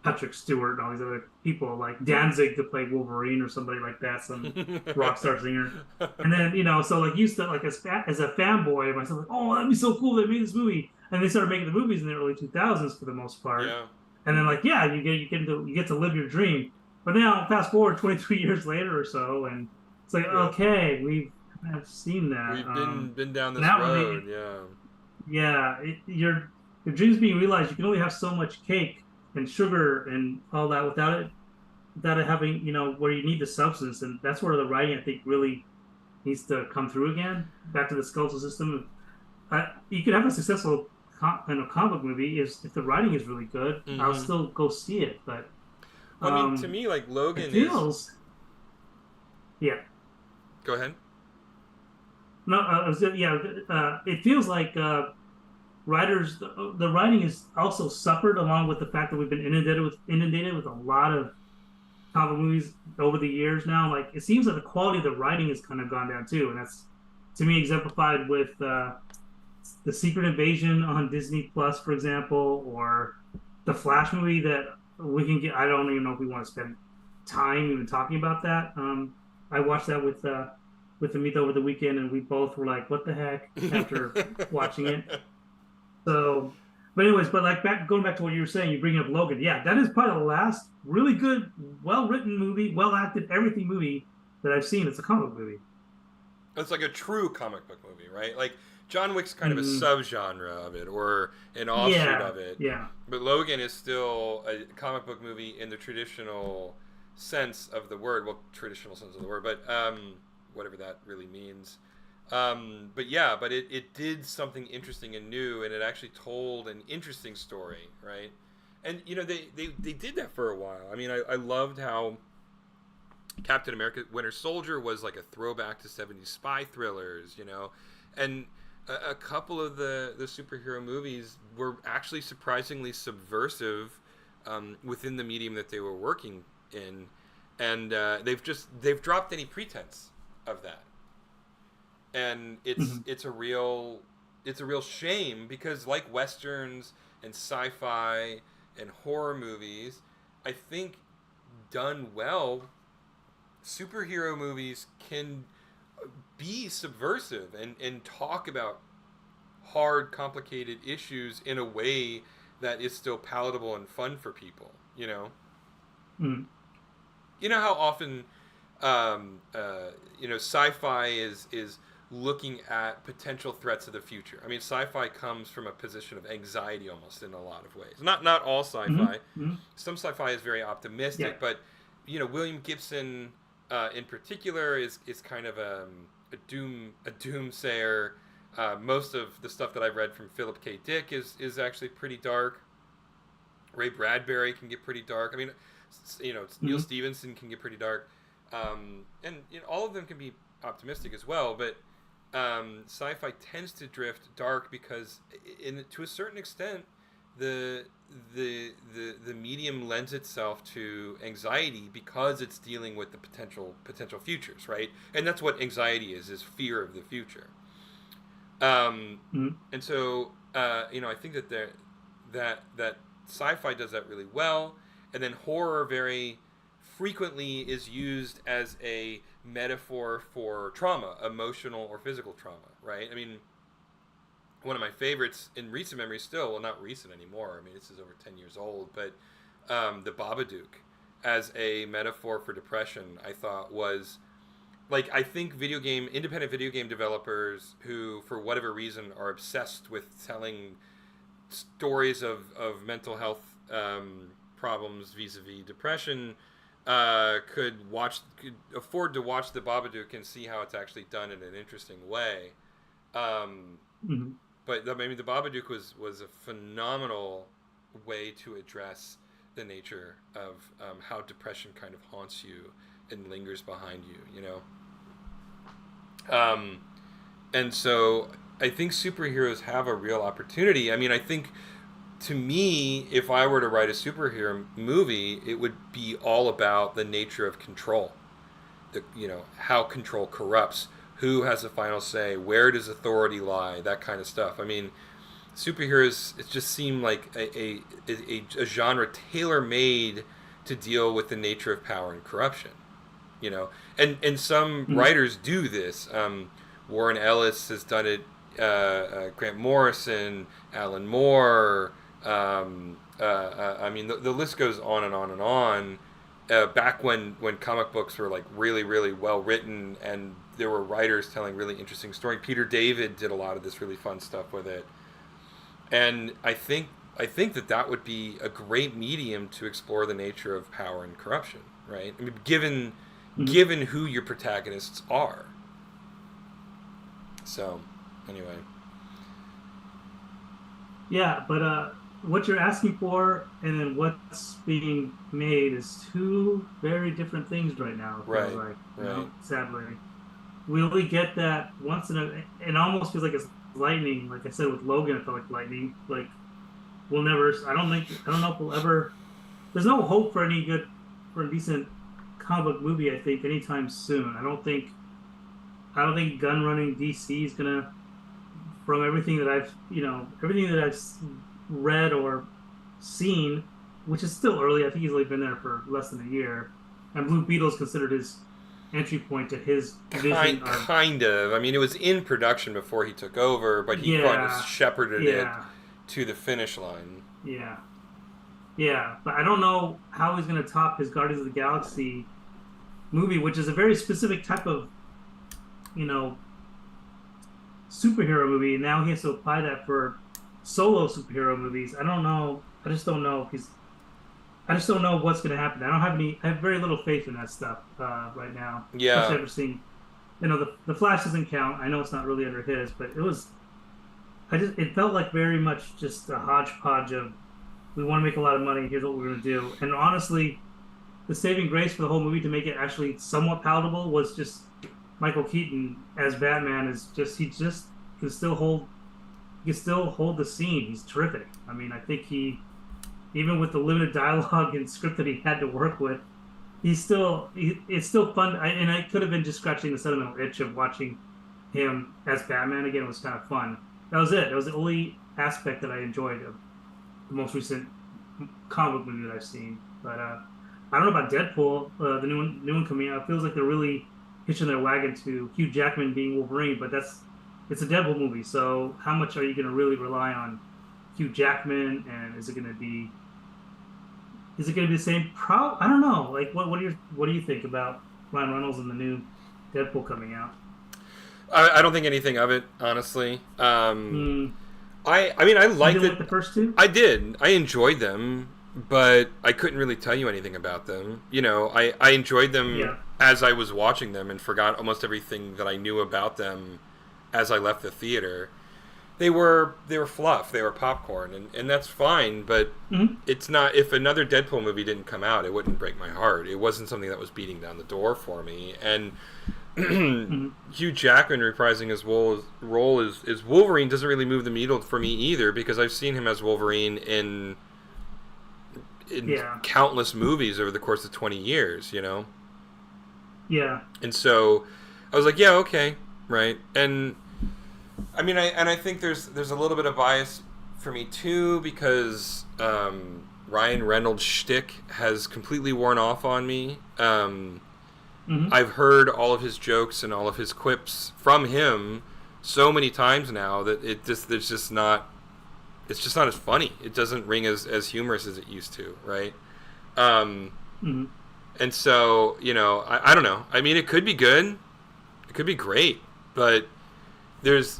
Patrick Stewart and all these other people, like Danzig to play Wolverine or somebody like that, some rock star singer. And then, so like used to, like as a fanboy of myself, like, oh, that'd be so cool they made this movie. And they started making the movies in the early 2000s for the most part. Yeah. And then, like, yeah, you get to live your dream. But now, fast forward 23 years later or so, and it's like, okay, I've seen that. We've been down this road, yeah. Your dreams being realized. You can only have so much cake and sugar and all that without it having, where you need the substance. And that's where the writing, I think, really needs to come through again. Back to the skeletal system. You could have a successful comic book movie if the writing is really good. I'll still go see it. But I mean, to me, like, Logan yeah. Go ahead. No, it feels like writers. The writing is also suffered, along with the fact that we've been inundated with a lot of comic movies over the years now. Like, it seems like the quality of the writing has kind of gone down too, and that's, to me, exemplified with the Secret Invasion on Disney Plus, for example, or the Flash movie that we can get. I don't even know if we want to spend time even talking about that. I watched that with Amit over the weekend, and we both were like, "What the heck?" after watching it. So, but anyways, going back to what you were saying, you bring up Logan. Yeah, that is probably the last really good, well-written movie, well-acted, everything movie that I've seen. It's a comic movie. It's like a true comic book movie, right? Like, John Wick's kind of a subgenre of it, or an offshoot of it. Yeah. But Logan is still a comic book movie in the traditional sense of the word. Well, traditional sense of the word, but whatever that really means. But yeah, but it did something interesting and new, and it actually told an interesting story, right? And you know they did that for a while. I mean, I loved how Captain America Winter Soldier was like a throwback to 70s spy thrillers, you know, and a couple of the superhero movies were actually surprisingly subversive within the medium that they were working in, and they've dropped any pretense of that, and Mm-hmm. it's a real shame because like westerns and sci-fi and horror movies, I think done well, superhero movies can be subversive and talk about hard, complicated issues in a way that is still palatable and fun for people. Mm-hmm. You know how often, sci-fi is looking at potential threats of the future. I mean, sci-fi comes from a position of anxiety almost in a lot of ways. Not all sci-fi. Mm-hmm. Some sci-fi is very Yeah. optimistic, but William Gibson in particular is kind of a doomsayer. Most of the stuff that I've read from Philip K. Dick is actually pretty dark. Ray Bradbury can get pretty dark. I mean, Neil Mm-hmm. Stevenson can get pretty dark, and all of them can be optimistic as well. But sci-fi tends to drift dark because, to a certain extent, the the medium lends itself to anxiety because it's dealing with the potential futures, right? And that's what anxiety is fear of the future. Mm-hmm. And so I think that sci-fi does that really well, and then horror very frequently is used as a metaphor for trauma, emotional or physical trauma, right? I mean, one of my favorites in recent memory still, well, not recent anymore, I mean, this is over 10 years old, but the Babadook as a metaphor for depression, I thought was, like, I think independent video game developers who, for whatever reason, are obsessed with telling stories of mental health problems vis-a-vis depression could afford to watch the Babadook and see how it's actually done in an interesting way. Um, Mm-hmm. but I mean, the Babadook was a phenomenal way to address the nature of how depression kind of haunts you and lingers behind you. And so I think superheroes have a real opportunity. I mean, I think, to me, if I were to write a superhero movie, it would be all about the nature of control. How control corrupts, who has the final say, where does authority lie, that kind of stuff. I mean, superheroes, it just seemed like a genre tailor made to deal with the nature of power and corruption. And some Mm-hmm. writers do this. Warren Ellis has done it. Grant Morrison, Alan Moore. I mean, the list goes on and on and on. Back when comic books were like really, really well written, and there were writers telling really interesting stories. Peter David did a lot of this really fun stuff with it, and I think that would be a great medium to explore the nature of power and corruption, right? I mean, Mm-hmm. given who your protagonists are. So, anyway. Yeah, but what you're asking for and then what's being made is two very different things right now. It feels Right, like, right. sadly, we only get that once in a. It almost feels like it's lightning. Like I said with Logan, it felt like lightning. Like we'll never. I don't know if we'll ever. There's no hope for for a decent comic book movie. I think anytime soon. I don't think gun running DC is gonna. From everything that everything that I've read or seen, which is still early. I think he's only been there for less than a year, and Blue Beetle is considered his entry point to his vision of. Kind of. I mean, it was in production before he took over, but he kind of Yeah, shepherded it yeah, to the finish line. yeah, yeah. But I don't know how he's going to top his Guardians of the Galaxy movie, which is a very specific type of, you know, superhero movie. And now he has to apply that for solo superhero movies. I don't know. I just don't know if he's. I just don't know what's going to happen. I don't have any. I have very little faith in that stuff right now, especially Yeah, ever seeing. the Flash doesn't count. I know it's not really under his, but it felt like very much just a hodgepodge of we want to make a lot of money. Here's what we're going to do. And honestly, the saving grace for the whole movie to make it actually somewhat palatable was just Michael Keaton as Batman is just he just can still hold the scene. He's terrific. I mean, I think he even with the limited dialogue and script that he had to work with, it's still fun. And I could have been just scratching the sentimental itch of watching him as Batman again. It was kind of fun. That was it. That was the only aspect that I enjoyed of the most recent comic book movie that I've seen. But I don't know about Deadpool, the new one coming out. It feels like they're really hitching their wagon to Hugh Jackman being Wolverine, but it's a Deadpool movie. So how much are you going to really rely on Hugh Jackman, and is it going to be the same? I don't know. Like, what do you think about Ryan Reynolds and the new Deadpool coming out? I don't think anything of it, honestly. I mean, I liked it. Like the first two? I did. I enjoyed them, but I couldn't really tell you anything about them. I enjoyed them as I was watching them and forgot almost everything that I knew about them as I left the theater. They were fluff. They were popcorn, and that's fine. But it's not. If another Deadpool movie didn't come out, it wouldn't break my heart. It wasn't something that was beating down the door for me. And Hugh Jackman reprising his role as Wolverine doesn't really move the needle for me either, because I've seen him as Wolverine in countless movies over the course of 20 years. Yeah. And so I was like, yeah, okay, right. And I mean, I think there's a little bit of bias for me too, because Ryan Reynolds' shtick has completely worn off on me. I've heard all of his jokes and all of his quips from him so many times now that it's just not as funny. It doesn't ring as humorous as it used to, right? And so, I don't know. I mean, it could be good. It could be great, but there's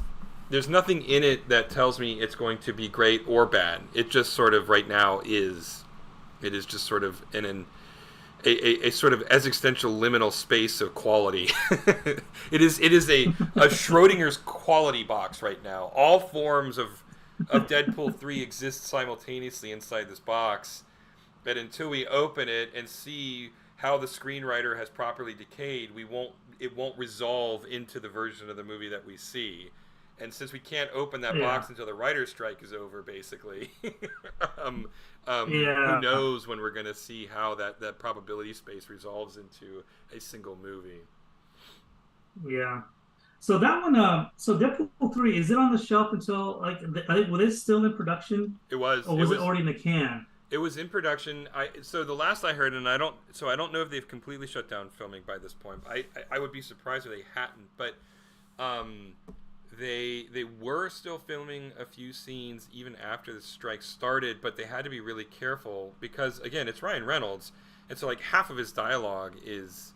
nothing in it that tells me it's going to be great or bad. It just sort of right now is. It is just sort of in a sort of existential liminal space of quality. It is a Schrodinger's quality box right now. All forms of Deadpool 3 exist simultaneously inside this box, but until we open it and see how the screenwriter has properly decayed, it won't resolve into the version of the movie that we see. And since we can't open that box until the writer's strike is over, basically, who knows when we're going to see how that probability space resolves into a single movie. Yeah. So that one, so Deadpool 3, is it on the shelf until, was it still in production? It was. Or was it already in the can? It was in production. So the last I heard, and I don't know if they've completely shut down filming by this point. I would be surprised if they hadn't, but They were still filming a few scenes even after the strike started, but they had to be really careful because, again, it's Ryan Reynolds, and so half of his dialogue is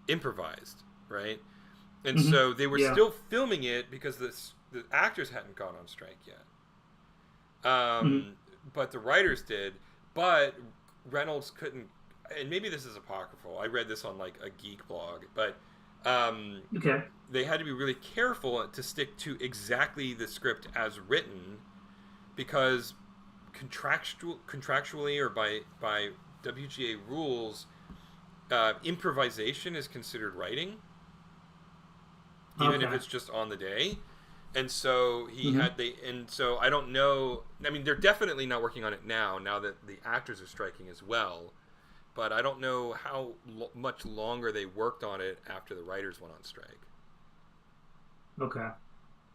improvised, right? And so they were still filming it because the actors hadn't gone on strike yet. But the writers did. But Reynolds couldn't, and maybe this is apocryphal. I read this on a geek blog, but they had to be really careful to stick to exactly the script as written, because contractually or by WGA rules, improvisation is considered writing, even if it's just on the day. And so so I don't know. I mean, they're definitely not working on it now that the actors are striking as well. But I don't know how much longer they worked on it after the writers went on strike. Okay.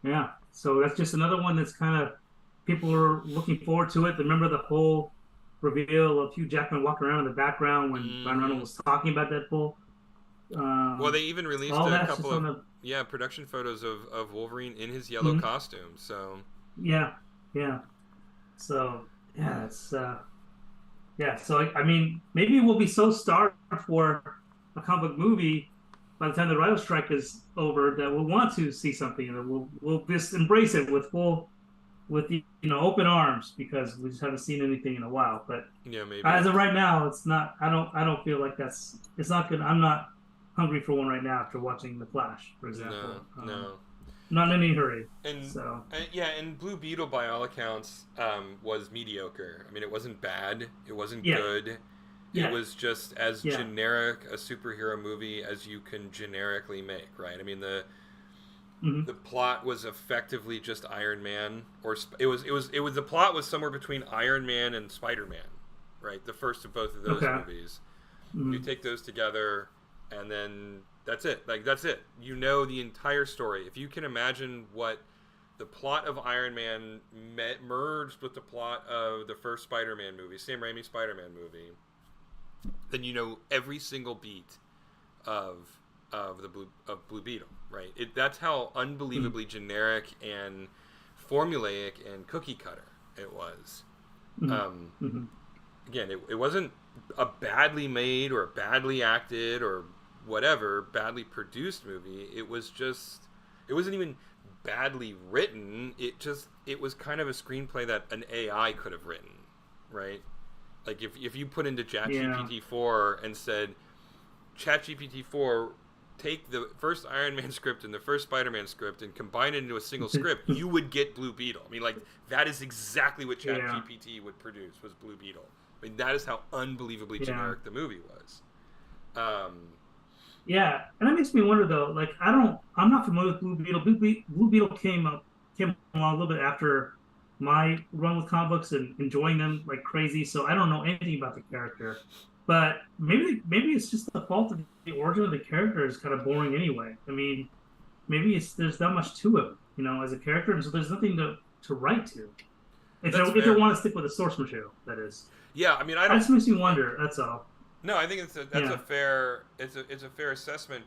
Yeah. So that's just another one that's kind of, people are looking forward to it. Remember the whole reveal of Hugh Jackman walking around in the background when Ryan Reynolds was talking about Deadpool? Well, they even released a couple of production photos of Wolverine in his yellow costume. So yeah. So yeah, it's so I mean, maybe we'll be so starved for a comic book movie by the time the writer's strike is over that we'll want to see something, and we'll just embrace it with open arms, because we just haven't seen anything in a while. But yeah, maybe as of right now, it's not. I don't feel like it's not good. I'm not hungry for one right now after watching The Flash, for No, example. no. Not in any hurry. And So yeah, and Blue Beetle, by all accounts, was mediocre. I mean, it wasn't bad. It wasn't yeah, good. It yeah, was just as yeah. generic a superhero movie as you can generically make, right? I mean, Hmm. the plot was effectively just Iron Man, or it was the plot was somewhere between Iron Man and Spider Man, right? The first of both of those Okay. movies. You Hmm. take those together, and then that's it. Like that's it. You know the entire story. If you can imagine what the plot of Iron Man merged with the plot of the first Spider-Man movie, Sam Raimi Spider-Man movie, then you know every single beat of Blue Beetle, right? That's how Hmm. unbelievably generic and formulaic and cookie cutter it was. Hmm. Um, Hmm. Again, it wasn't a badly made or badly acted or whatever badly produced movie. It wasn't even badly written. It was kind of a screenplay that an AI could have written, right? Like if you put into Yeah. ChatGPT 4 and said, ChatGPT 4, take the first Iron Man script and the first Spider-Man script and combine it into a single script, you would get Blue Beetle. I mean, like that is exactly what Yeah. ChatGPT would produce, was Blue Beetle. I mean, that is how unbelievably Yeah. generic the movie was. Um, Yeah, and that makes me wonder though. Like, I'm not familiar with Blue Beetle. Blue Beetle came along a little bit after my run with comic books and enjoying them like crazy. So I don't know anything about the character, but maybe it's just the fault of the origin of the character is kind of boring anyway. I mean, maybe it's there's not much to him, as a character, and so there's nothing to write to. that's If they fair. want to stick with the source material, that is. Yeah, I mean, I That don't. just makes me Yeah. wonder. That's all. No, I think that's a Yeah. fair it's a fair assessment.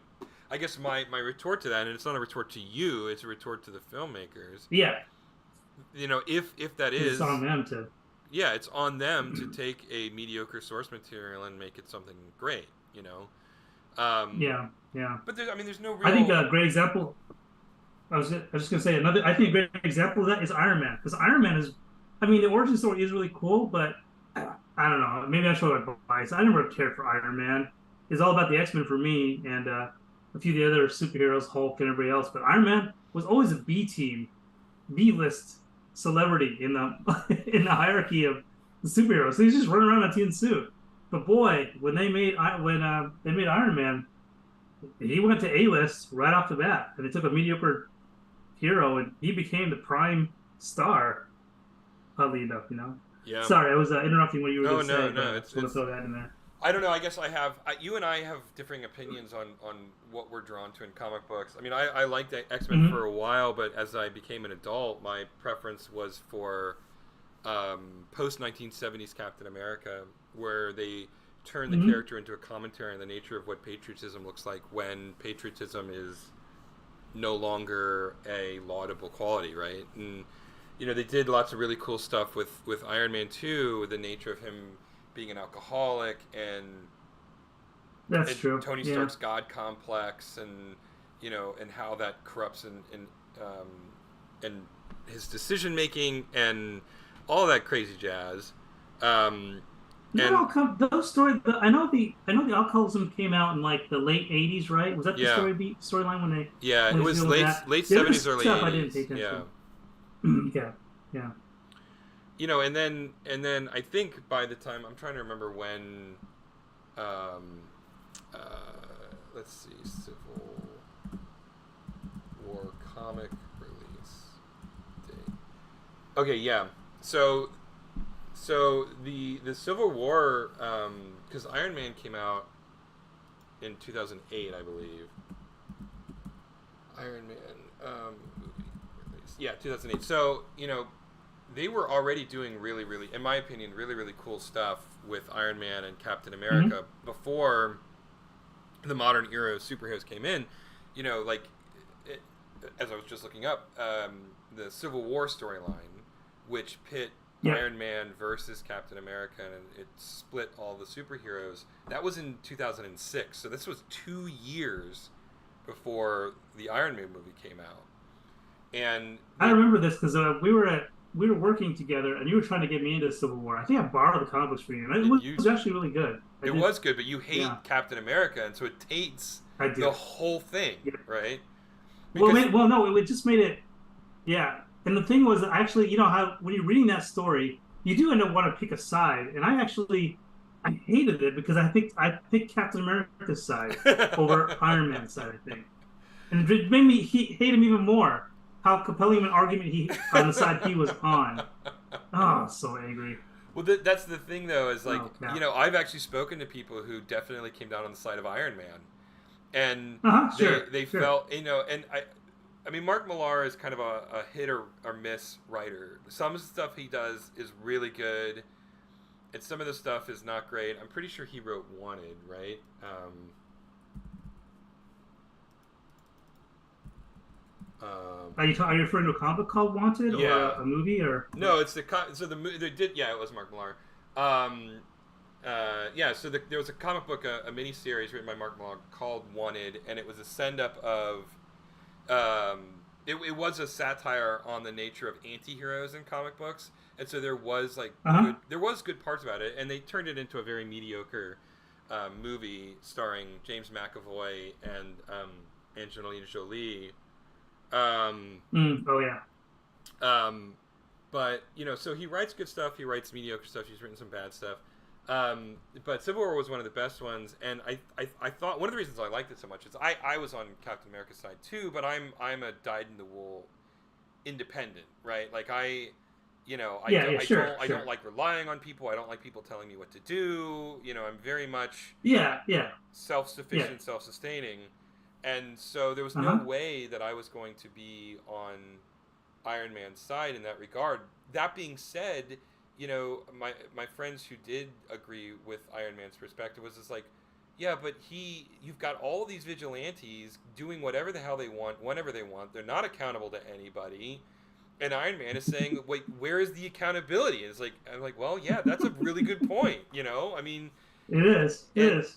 I guess my retort to that, and it's not a retort to you, it's a retort to the filmmakers. Yeah. If that It's on is, them to. yeah, it's on them to take a mediocre source material and make it something great. Um, Yeah. Yeah. but I mean, there's no I think real. a great example. I was just gonna say another. I think a great example of that is Iron Man, because Iron Man is, I mean, the origin story is really cool, but I don't know. Maybe I show my bias. I never cared for Iron Man. It's all about the X Men for me, and a few of the other superheroes, Hulk and everybody else. But Iron Man was always a B team, B list celebrity in the in the hierarchy of the superheroes. So he's just running around in a tin suit. But boy, when they made Iron Man, he went to A list right off the bat, and they took a mediocre hero, and he became the prime star. Oddly enough. Yeah. Sorry, I was interrupting what you were going No, to no, say, but no. I just want to throw that in there. I don't know. I guess you and I have differing opinions on what we're drawn to in comic books. I mean, I liked X Men for Mm-hmm. a while, but as I became an adult, my preference was for post 1970s Captain America, where they turn the Mm-hmm. character into a commentary on the nature of what patriotism looks like when patriotism is no longer a laudable quality, right? And they did lots of really cool stuff with Iron Man 2, the nature of him being an alcoholic That's and true. Tony Yeah. Stark's God complex, and and how that corrupts um, and his decision making and all that crazy jazz. Um, That and all come those story. I know the alcoholism came out in like the late '80s, right? Was that the yeah, storyline yeah, when it he was was dealing with that? late The other 70s, early stuff I didn't pay 80s. Yeah. attention to. Yeah. Yeah. And then I think by the time I'm trying to remember when, um, uh, let's see, Civil War comic release date. Okay, yeah. So the Civil War, because Iron Man came out in 2008, I believe. Iron Man movie release, yeah, 2008. So they were already doing really, really, in my opinion, really, really cool stuff with Iron Man and Captain Mm-hmm. America before the modern era of superheroes came in. Like it, as I was just looking up, the Civil War storyline, which pit Yeah. Iron Man versus Captain America, and it split all the superheroes. That was in 2006, so this was 2 years before the Iron Man movie came out, and I the remember this because we were at we were working together, and you were trying to get me into Civil War. I think I borrowed the comic books for you, and it You was actually really good. I It did, was good, but you hate yeah, Captain America, and so it taints I the do. whole thing, Yeah. right? Well, Because no, it just made it. Yeah, and the thing was, actually, you know how when you're reading that story, you do end up want to pick a side, and I hated it because I picked Captain America's side over Iron Man's side. I think, and it made me hate him even more. How compelling of an argument he on the side he was on. Oh, so angry. well, that's the thing, though, is like Oh, yeah. I've actually spoken to people who definitely came down on the side of Iron Man, and Sure, they sure. felt and I mean Mark Millar is kind of a hit or miss writer. Some of the stuff he does is really good, and some of the stuff is not great. I'm pretty sure he wrote Wanted, right? Are you referring to a comic book called Wanted or Yeah. a movie or? No, it's so they did, yeah, it was Mark Millar. Um, yeah, so there was a comic book, a mini series written by Mark Millar called Wanted, and it was a send up of it was a satire on the nature of anti-heroes in comic books, and so there was like Uh huh. good parts about it, and they turned it into a very mediocre movie starring James McAvoy and Angelina Jolie. Um, Oh yeah. um, but so he writes good stuff. He writes mediocre stuff. He's written some bad stuff. But Civil War was one of the best ones, and I thought one of the reasons I liked it so much is I was on Captain America's side too, but I'm a dyed in the wool independent, right? Like Yeah, yeah, sure, I don't sure. like relying on people. I don't like people telling me what to do. I'm very much Yeah, yeah, yeah. self-sufficient, self-sustaining, and so there was Uh no huh. way that I was going to be on Iron Man's side in that regard. That being said, my friends who did agree with Iron Man's perspective was just like, yeah, but you've got all these vigilantes doing whatever the hell they want, whenever they want. They're not accountable to anybody. And Iron Man is saying, wait, where is the accountability? And it's like, I'm like, well, yeah, that's a really good point. I mean, It is. It and is.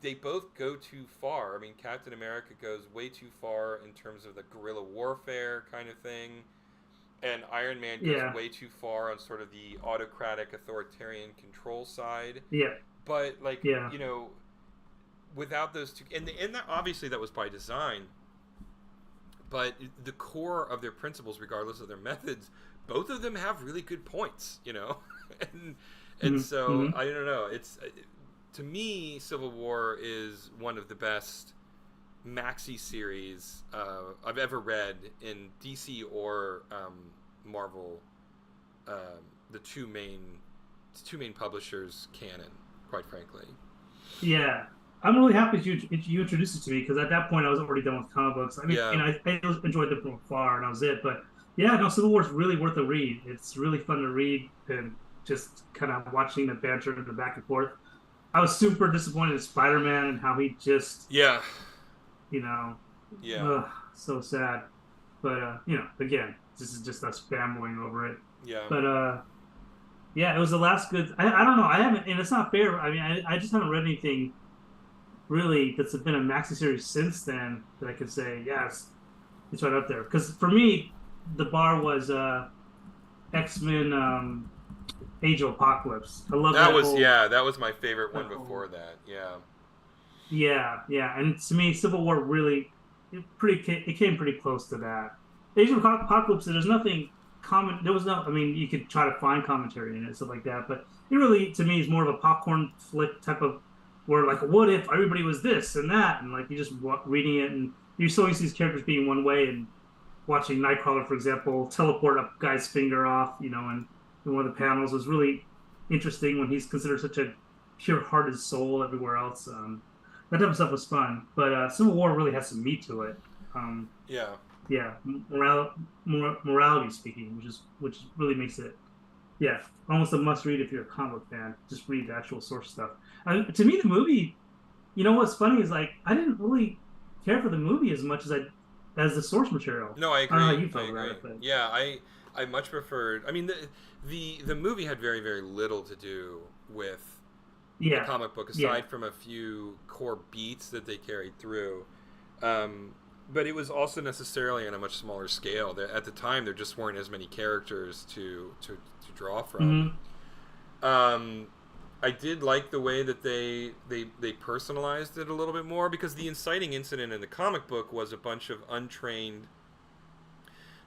they both go too far. I mean, Captain America goes way too far in terms of the guerrilla warfare kind of thing, and Iron Man goes Yeah, way too far on sort of the autocratic authoritarian control side. yeah, But like, yeah, without those two, and that, obviously that was by design, but the core of their principles, regardless of their methods, both of them have really good points, and so mm-hmm. I don't know. It's to me, Civil War is one of the best maxi series I've ever read in DC or Marvel, the two main publishers canon, quite frankly. Yeah. I'm really happy you introduced it to me because at that point I was already done with comic books. I mean, Yeah, I enjoyed them from afar and that was it. But yeah, no, Civil War is really worth a read. It's really fun to read and just kind of watching the banter and the back and forth. I was super disappointed in Spider-Man and how he just, yeah, you know, yeah, so sad. But again, this is just us fanboying over it. yeah. But yeah, it was the last good. I don't know. I haven't, and it's not fair. I mean, I just haven't read anything really that's been a maxi series since then that I could say yes, it's right up there. Because for me, the bar was X-Men Age of Apocalypse. I love That that was whole yeah, that was my favorite that one whole before that. Yeah, yeah, yeah. And to me, Civil War really it came pretty close to that. Age of Apocalypse, there's nothing common. There was no. I mean, you could try to find commentary in it, stuff like that. But it really, to me, is more of a popcorn flick type of where like, what if everybody was this and that, and like you just reading it and you're so used to these characters being one way and watching Nightcrawler, for example, teleport a guy's finger off, and in one of the panels was really interesting when he's considered such a pure-hearted soul everywhere else. That type of stuff was fun, but Civil War really has some meat to it. Um, yeah, yeah, morality speaking, which really makes it, yeah, almost a must read if you're a comic fan. Just read the actual source stuff. To me, the movie, what's funny is like I didn't really care for the movie as much as the source material. no, I I don't know how agree. you I felt about agree. it, but Yeah, I much preferred. I mean, the movie had very very little to do with the yeah, comic book yeah, aside from a few core beats that they carried through. Um, but it was also necessarily on a much smaller scale. At the time, there just weren't as many characters to draw from. Mm-hmm. I did like the way that they personalized it a little bit more, because the inciting incident in the comic book was a bunch of untrained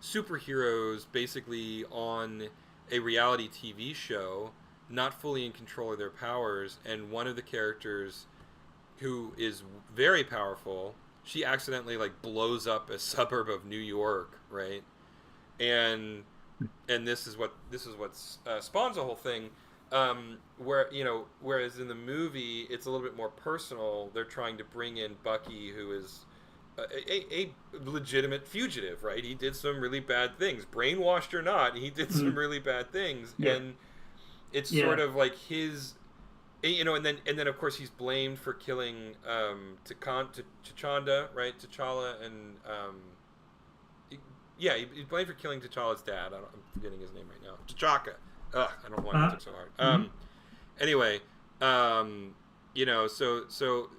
superheroes basically on a reality TV show, not fully in control of their powers, and one of the characters, who is very powerful, she accidentally like blows up a suburb of New York, right? And this is what spawns the whole thing. Whereas in the movie it's a little bit more personal. They're trying to bring in Bucky, who is a legitimate fugitive, right? He did some really bad things, brainwashed or not. He did some really bad things, and it's sort of like his, and then of course he's blamed for killing T'Challa, right? T'Challa and he's blamed for killing T'Challa's dad. I'm forgetting his name right now. T'Chaka. Ugh, I don't know why I took so hard. Anyway, so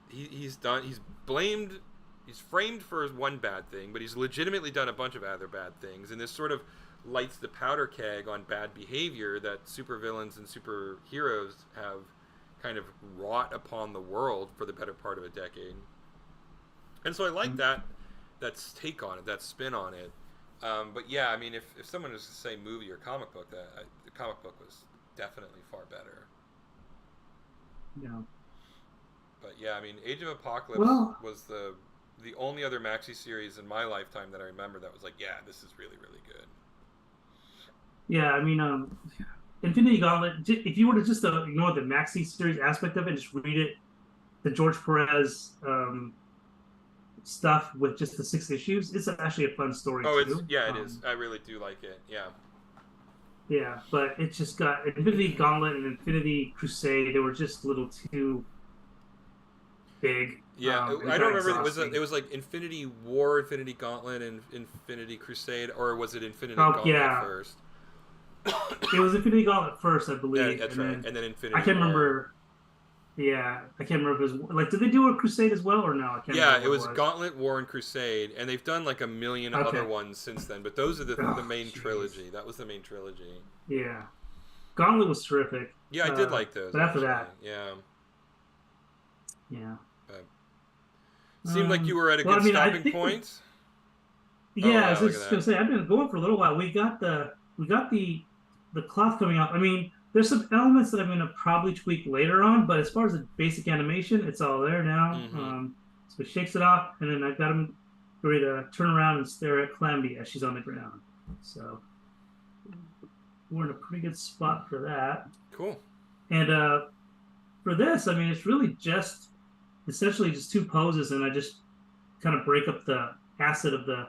he's done. He's blamed. He's framed for one bad thing, but he's legitimately done a bunch of other bad things, and this sort of lights the powder keg on bad behavior that supervillains and superheroes have kind of wrought upon the world for the better part of a decade. And so I like that take on it, that spin on it. But yeah, I mean, if someone was to say movie or comic book, the comic book was definitely far better. Yeah. But yeah, I mean, Age of Apocalypse was the only other maxi series in my lifetime that I remember that was like, yeah, this is really, really good. Yeah, I mean, Infinity Gauntlet, if you were to just ignore the maxi series aspect of it, just read it, the George Perez stuff with just the 6 issues, it's actually a fun story too. It is. I really do like it. Yeah. Yeah, but it just got Infinity Gauntlet and Infinity Crusade. They were just a little too big. Yeah, I don't remember. It was like Infinity War, Infinity Gauntlet, and Infinity Crusade, or was it Infinity Gauntlet first? It was Infinity Gauntlet first, I believe. That's right. And then Infinity. I can't remember. Yeah, I can't remember if it was like. Did they do a Crusade as well, or no? I can't remember it was Gauntlet, War, and Crusade, and they've done like a million other ones since then. But those are the main trilogy. That was the main trilogy. Yeah, Gauntlet was terrific. Yeah, I did like those. But after that, yeah. But seemed like you were at a good stopping point. Yeah, I was just gonna say I've been going for a little while. We got the cloth coming up. I mean, there's some elements that I'm going to probably tweak later on, but as far as the basic animation, it's all there now. Mm-hmm. So it shakes it off, and then I've got him ready to turn around and stare at Calamity as she's on the ground. So we're in a pretty good spot for that. Cool. And for this, I mean, it's really essentially just 2 poses, and I just kind of break up the acid of the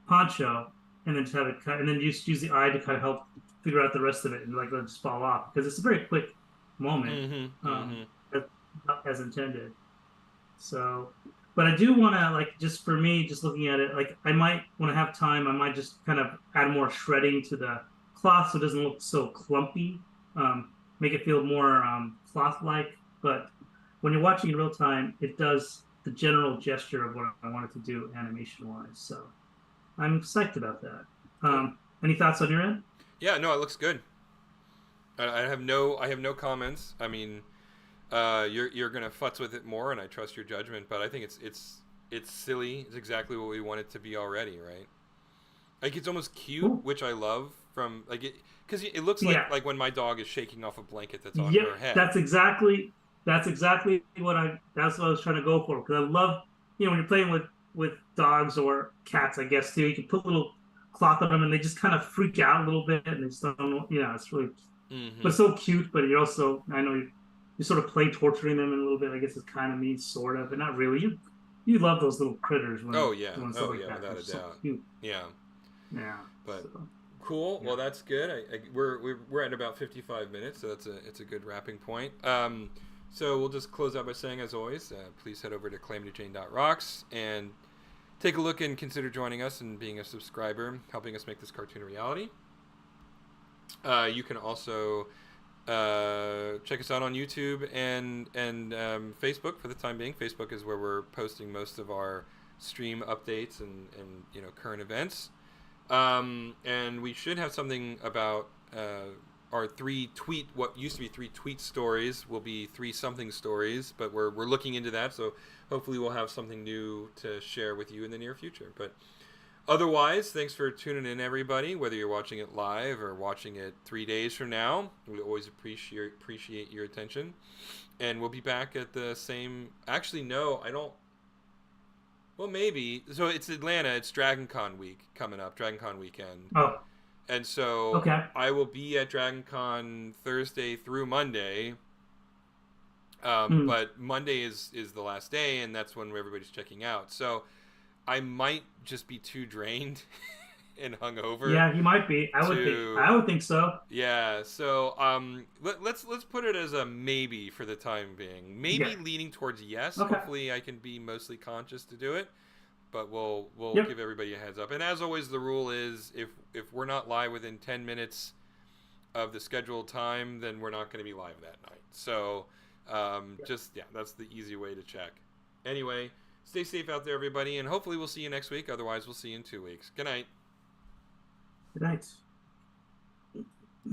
poncho, and then just have it cut, and then just use the eye to kind of help figure out the rest of it, and like let it just fall off, because it's a very quick moment, as intended. So, but I do want to, like, just for me, just looking at it, like, I might, when I have time, I might just kind of add more shredding to the cloth so it doesn't look so clumpy, make it feel more cloth-like. But when you're watching in real time, it does the general gesture of what I wanted to do animation-wise. So I'm psyched about that. Any thoughts on your end? Yeah, no, it looks good. I have no comments. I mean, you're gonna futz with it more, and I trust your judgment. But I think it's silly. It's exactly what we want it to be already, right? Like, it's almost cute, which I love. From like it, because it looks like when my dog is shaking off a blanket that's on her head. That's exactly what I was trying to go for, because I love, when you're playing with dogs or cats, I guess too, you can put little cloth on them and they just kind of freak out a little bit, and they just don't, it's really, but it's so cute. But you're also, I know you sort of play torturing them in a little bit. I guess it kind of means sort of, but not really. You love those little critters. Without a doubt. Yeah. But cool. Well, that's good. We're at about 55 minutes, so it's a good wrapping point. So we'll just close out by saying, as always, please head over to CalamityJane.rocks and take a look and consider joining us and being a subscriber, helping us make this cartoon a reality. You can also check us out on YouTube and Facebook for the time being. Facebook is where we're posting most of our stream updates and current events. And we should have something about our what used to be 3 tweet stories will be 3 something stories, but we're looking into that, so hopefully we'll have something new to share with you in the near future. But otherwise, thanks for tuning in, everybody, whether you're watching it live or watching it 3 days from now. We always appreciate your attention, and we'll be back at the same. Actually, no, I don't. Well, maybe. So it's Atlanta. It's Dragon Con week coming up. Dragon Con weekend. Oh, And so okay. I will be at Dragon Con Thursday through Monday. But Monday is the last day, and that's when everybody's checking out. So I might just be too drained and hungover. Yeah, he might be. I would think so. Yeah. So let's put it as a maybe for the time being. Maybe leaning towards yes. Okay. Hopefully, I can be mostly conscious to do it. But we'll give everybody a heads up. And as always, the rule is if we're not live within 10 minutes of the scheduled time, then we're not going to be live that night. So that's the easy way to check. Anyway, stay safe out there, everybody, and hopefully we'll see you next week. Otherwise, we'll see you in 2 weeks. Good night. Good night.